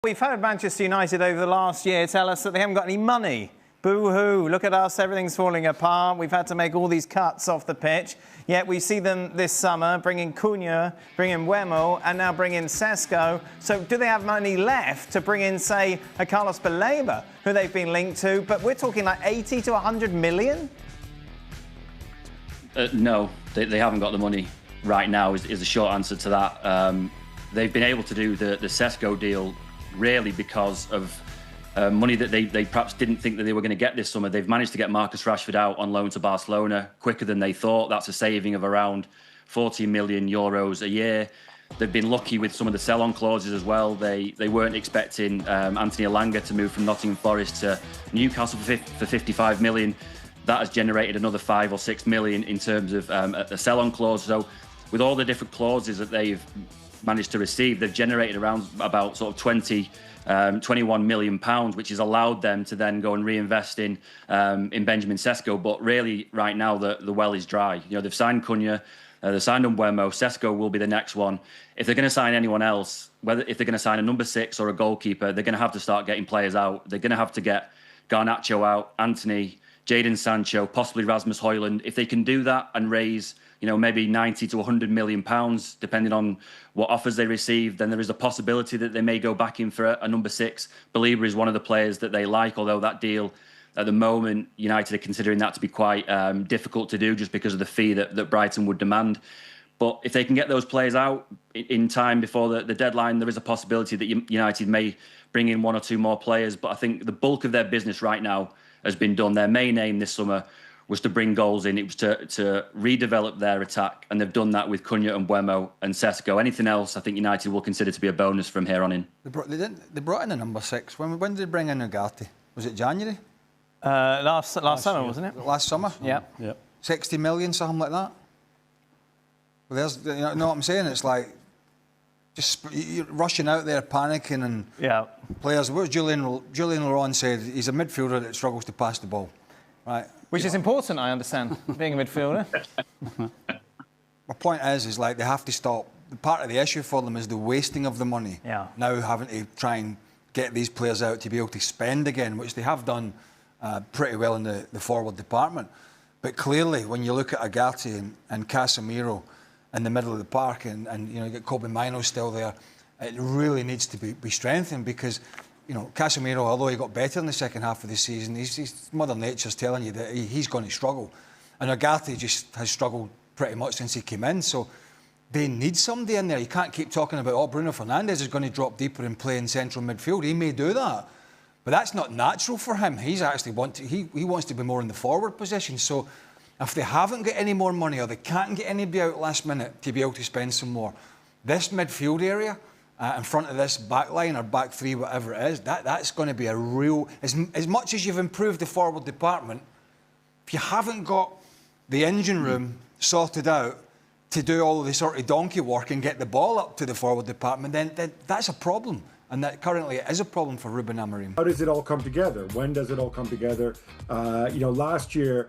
We've had Manchester United over the last year tell us that they haven't got any money. Boo-hoo, look at us, everything's falling apart. We've had to make all these cuts off the pitch. Yet we see them this summer bringing Cunha, bringing Wemo, and now bringing Cesco. So do they have money left to bring in, say, a Carlos Baleba, who they've been linked to? But we're talking like 80 to 100 million? No, they haven't got the money right now, is the short answer to that. They've been able to do the Cesco deal really because of money that they perhaps didn't think that they were going to get this summer. They've managed to get Marcus Rashford out on loan to Barcelona quicker than they thought. That's a saving of around 40 million euros a year. They've been lucky with some of the sell-on clauses as well. They weren't expecting Anthony Elanga to move from Nottingham Forest to Newcastle for 55 million. That has generated another 5 or 6 million in terms of a sell-on clause. So with all the different clauses that they've managed to receive, they've generated around about sort of 21 million pounds, which has allowed them to then go and reinvest in Benjamin Cesco. But really, right now, the well is dry. You know, they've signed Cunha, they've signed Mbeumo. Cesco will be the next one. If they're going to sign anyone else, if they're going to sign a number 6 or a goalkeeper, they're going to have to start getting players out. They're going to have to get Garnacho out, Anthony, Jadon Sancho, possibly Rasmus Højlund. If they can do that and raise, you know, maybe 90 to 100 million pounds, depending on what offers they receive, then there is a possibility that they may go back in for a number 6. Baleba is one of the players that they like, although that deal at the moment, United are considering that to be quite difficult to do just because of the fee that Brighton would demand. But if they can get those players out in time before the deadline, there is a possibility that United may bring in 1 or 2 more players. But I think the bulk of their business right now has been done. Their main aim this summer was to bring goals in. It was to redevelop their attack, and they've done that with Cunha and Mbeumo and Cesco. Anything else, I think United will consider to be a bonus from here on in. They brought in a number 6. When did they bring in Ugarte? Was it January? Last summer, wasn't it? Last summer? Yeah. 60 million, something like that? Well, there's, you know what I'm saying? It's like just you're rushing out there, panicking, and players. What Julian Laurent said, he's a midfielder that struggles to pass the ball, right? Which is important, I understand, being a midfielder. My point is like they have to stop. Part of the issue for them is the wasting of the money. Yeah. Now having to try and get these players out to be able to spend again, which they have done pretty well in the forward department. But clearly, when you look at Ugarte and Casemiro in the middle of the park, and you know you get Kobe Mino still there, it really needs to be strengthened because, you know, Casemiro, although he got better in the second half of the season, he's Mother Nature's telling you that he's going to struggle. And Ugarte just has struggled pretty much since he came in. So they need somebody in there. You can't keep talking about, oh, Bruno Fernandes is going to drop deeper and play in central midfield. He may do that, but that's not natural for him. He's actually he wants to be more in the forward position. So if they haven't got any more money or they can't get anybody out last minute to be able to spend some more, this midfield area, in front of this back line or back 3, whatever it is, that's going to be a real... As much as you've improved the forward department, if you haven't got the engine room sorted out to do all of the sort of donkey work and get the ball up to the forward department, then that's a problem. And that currently it is a problem for Ruben Amorim. How does it all come together? When does it all come together? You know, last year,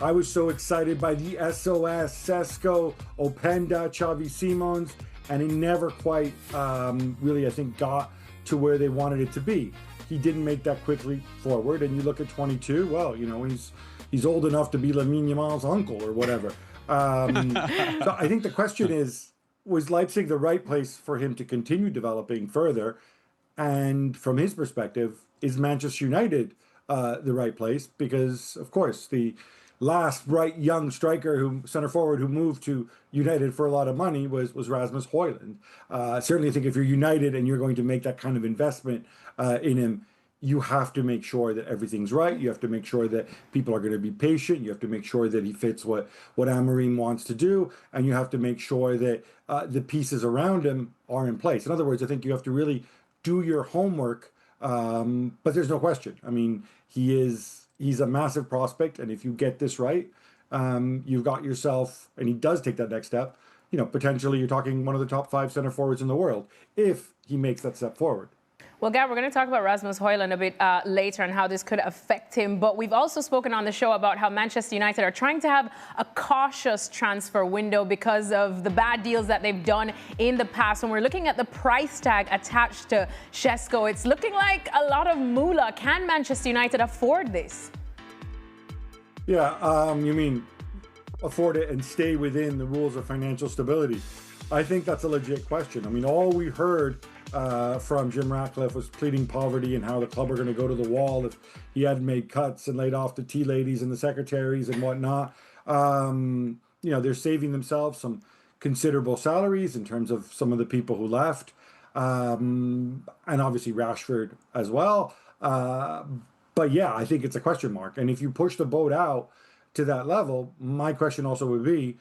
I was so excited by the SOS, Cesco, Openda, Xavi Simons, and he never quite really, I think, got to where they wanted it to be. He didn't make that quickly forward, and you look at 22, well, you know, he's old enough to be Lamine Yamal's uncle or whatever. So I think the question is, was Leipzig the right place for him to continue developing further? And from his perspective, is Manchester United the right place? Because, of course, the last bright young striker, centre forward, who moved to United for a lot of money was Rasmus Højlund. Certainly, I think if you're United and you're going to make that kind of investment in him, you have to make sure that everything's right. You have to make sure that people are going to be patient. You have to make sure that he fits what Amorim wants to do, and you have to make sure that the pieces around him are in place. In other words, I think you have to really do your homework. But there's no question. I mean, he's a massive prospect, and if you get this right, you've got yourself, and he does take that next step, you know, potentially you're talking one of the top 5 centre forwards in the world if he makes that step forward. Well, Gab, we're going to talk about Rasmus Højlund a bit later and how this could affect him. But we've also spoken on the show about how Manchester United are trying to have a cautious transfer window because of the bad deals that they've done in the past. When we're looking at the price tag attached to Cesco, it's looking like a lot of moolah. Can Manchester United afford this? Yeah, you mean afford it and stay within the rules of financial stability? I think that's a legit question. I mean, all we heard from Jim Ratcliffe was pleading poverty and how the club are going to go to the wall if he hadn't made cuts and laid off the tea ladies and the secretaries and whatnot. They're saving themselves some considerable salaries in terms of some of the people who left, and obviously Rashford as well. But yeah, I think it's a question mark. And if you push the boat out to that level, my question also would be,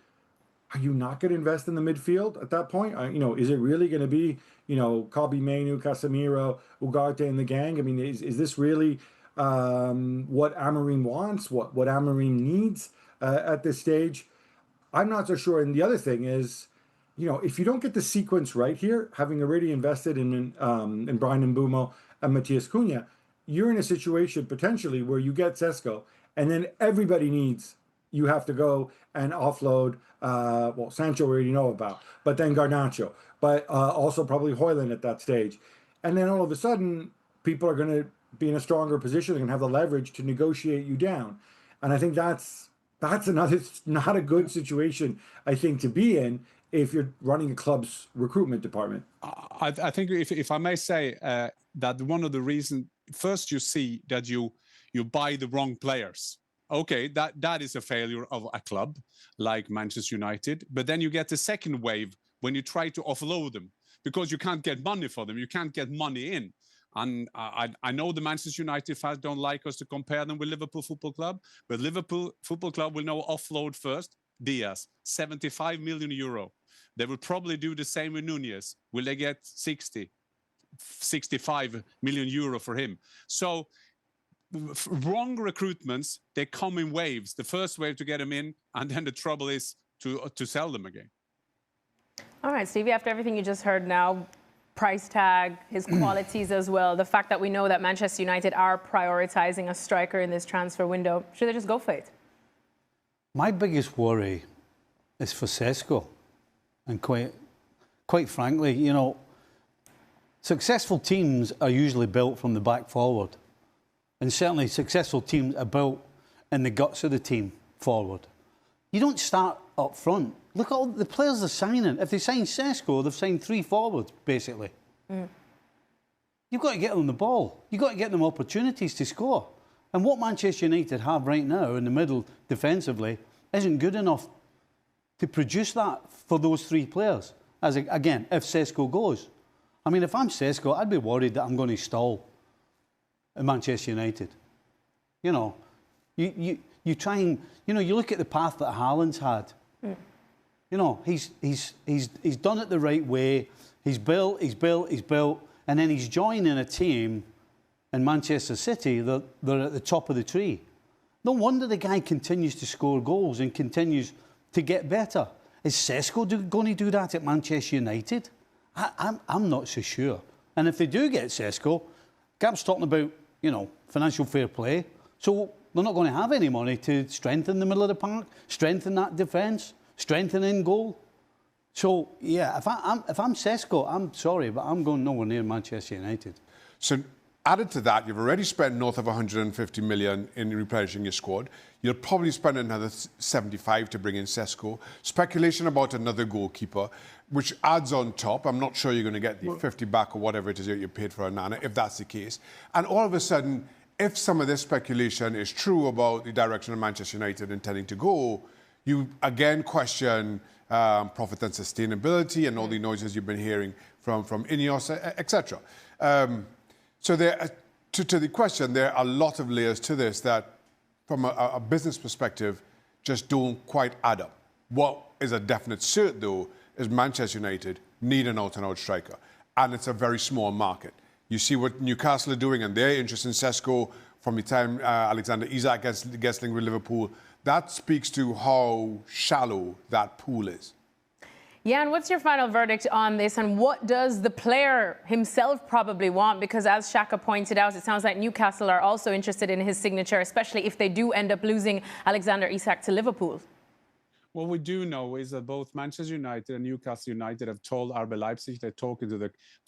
are you not going to invest in the midfield at that point? Is it really going to be, Kobbie Mainoo, Casemiro, Ugarte, and the gang? I mean, is this really what Amorim wants, what Amorim needs at this stage? I'm not so sure. And the other thing is, if you don't get the sequence right here, having already invested in Brian Mbeumo and Matheus Cunha, you're in a situation potentially where you get Cesco, and then everybody needs, you have to go and offload, Sancho we already know about, but then Garnacho, but also probably Højlund at that stage. And then all of a sudden, people are going to be in a stronger position. They're going to have the leverage to negotiate you down. And I think that's another, not a good situation, I think, to be in if you're running a club's recruitment department. I think if I may say that one of the reasons, first you see that you buy the wrong players. Okay, that is a failure of a club like Manchester United. But then you get the second wave when you try to offload them because you can't get money for them. You can't get money in. And I know the Manchester United fans don't like us to compare them with Liverpool Football Club, but Liverpool Football Club will now offload first Diaz, 75 million euro. They will probably do the same with Nunez. Will they get 65 million euro for him? So wrong recruitments, they come in waves. The first wave to get them in, and then the trouble is to sell them again. All right, Stevie, after everything you just heard now, price tag, his qualities as well, the fact that we know that Manchester United are prioritizing a striker in this transfer window, should they just go for it? My biggest worry is for Cesco. And quite frankly, successful teams are usually built from the back forward. And certainly successful teams are built in the guts of the team forward. You don't start up front. Look at all the players they're signing. If they sign Cesco, they've signed 3 forwards, basically. You've got to get them the ball. You've got to get them opportunities to score. And what Manchester United have right now in the middle defensively isn't good enough to produce that for those 3 players. Again, if Cesco goes. I mean, if I'm Cesco, I'd be worried that I'm going to stall at Manchester United. You try and, you look at the path that Haaland's had. He's done it the right way. He's built, and then he's joining a team in Manchester City that they're at the top of the tree. No wonder the guy continues to score goals and continues to get better. Is Cesco going to do that at Manchester United? I'm not so sure. And if they do get Cesco, Gab's talking about, financial fair play. So they're not going to have any money to strengthen the middle of the park, strengthen that defence, strengthen in goal. So, yeah, if I'm Cesco, I'm sorry, but I'm going nowhere near Manchester United. So, added to that, you've already spent north of 150 million in replenishing your squad. You'll probably spend another 75 to bring in Cesco. Speculation about another goalkeeper, which adds on top. I'm not sure you're going to get the 50 back or whatever it is that you paid for Onana, if that's the case. And all of a sudden, if some of this speculation is true about the direction of Manchester United intending to go, you again question profit and sustainability and all the noises you've been hearing from Ineos, etc. So to the question, there are a lot of layers to this that, from a business perspective, just don't quite add up. What is a definite cert, though, is Manchester United need an out-and-out striker. And it's a very small market. You see what Newcastle are doing and their interest in Cesco from the time Alexander Isak gets linked with Liverpool. That speaks to how shallow that pool is. Jan, what's your final verdict on this, and what does the player himself probably want? Because as Shaka pointed out, it sounds like Newcastle are also interested in his signature, especially if they do end up losing Alexander Isak to Liverpool. What we do know is that both Manchester United and Newcastle United have told RB Leipzig they're talking to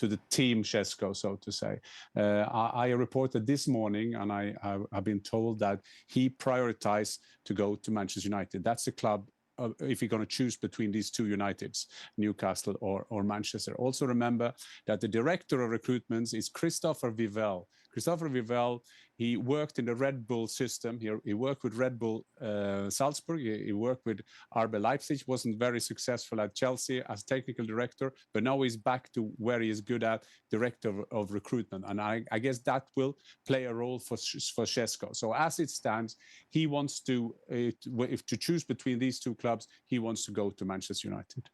the team Cesco, so to say. I reported this morning, and I've been told that he prioritized to go to Manchester United. That's the club. If you're going to choose between these two Uniteds, Newcastle or Manchester. Also remember that the director of recruitments is Christopher Vivell. Christopher Vivell, he worked in the Red Bull system. He worked with Red Bull Salzburg. He worked with RB Leipzig, wasn't very successful at Chelsea as technical director, but now he's back to where he is good at, director of recruitment. And I guess that will play a role for Cesco. So as it stands, he wants to, if to choose between these two clubs, he wants to go to Manchester United.